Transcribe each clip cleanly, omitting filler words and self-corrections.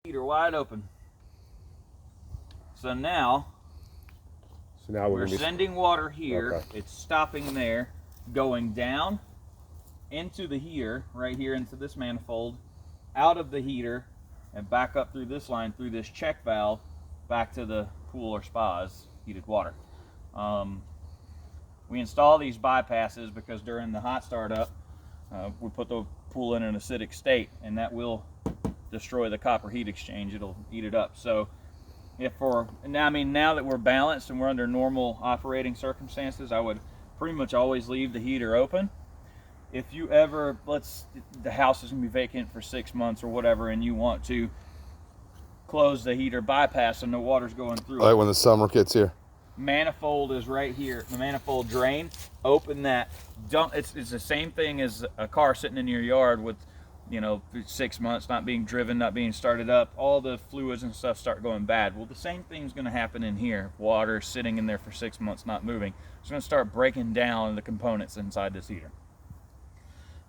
Heater wide open. So now we're sending water here. Okay. It's stopping there, going down into the heater, right here into this manifold, out of the heater, and back up through this line, through this check valve, back to the pool or spa's heated water. We install these bypasses because during the hot startup, we put the pool in an acidic state, and that will destroy the copper heat exchange. It'll eat it up. So now that we're balanced and we're under normal operating circumstances, I would pretty much always leave the heater open. If you ever, the house is gonna be vacant for 6 months or whatever, and you want to close the heater bypass and the water's going through. Like when the summer gets here. Manifold is right here. The manifold drain. Open that. It's the same thing as a car sitting in your yard with, 6 months not being driven, not being started up. All the fluids and stuff start going bad. Well, the same thing's going to happen in here. Water sitting in there for 6 months not moving. It's going to start breaking down the components inside this heater.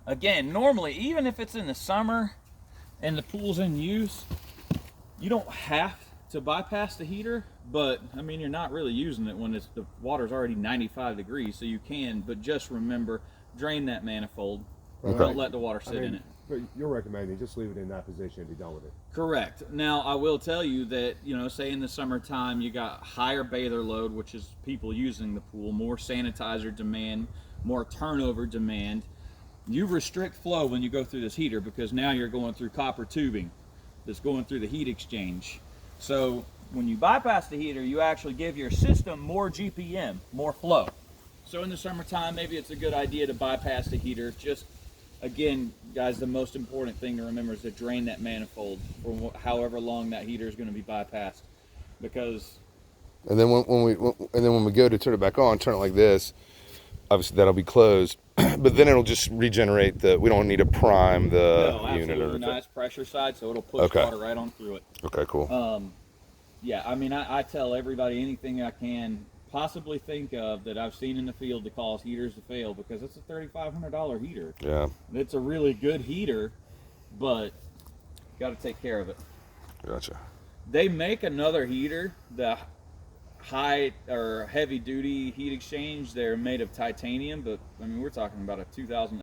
Again, normally, even if it's in the summer and the pool's in use, you don't have to bypass the heater, but you're not really using it when the water's already 95 degrees, so you can, but just remember, drain that manifold. Okay. Don't let the water sit in it. But you're recommending just leave it in that position and be done with it. Correct. Now, I will tell you that, say in the summertime, you got higher bather load, which is people using the pool, more sanitizer demand, more turnover demand. You restrict flow when you go through this heater because now you're going through copper tubing that's going through the heat exchange. So when you bypass the heater, you actually give your system more GPM, more flow. So in the summertime, maybe it's a good idea to bypass the heater. Just, again, guys, the most important thing to remember is to drain that manifold for however long that heater is going to be bypassed. Because and then when we go to turn it back on, turn it like this, obviously that'll be closed. But then it'll just regenerate we don't need to prime the unit or anything. No, it's pressure side, so it'll push water right on through it. Okay, cool. Yeah, I tell everybody anything I can possibly think of that I've seen in the field to cause heaters to fail, because it's a $3,500 heater. Yeah. It's a really good heater, but you got to take care of it. Gotcha. They make another heater, the high or heavy duty heat exchange. They're made of titanium, but we're talking about a 2000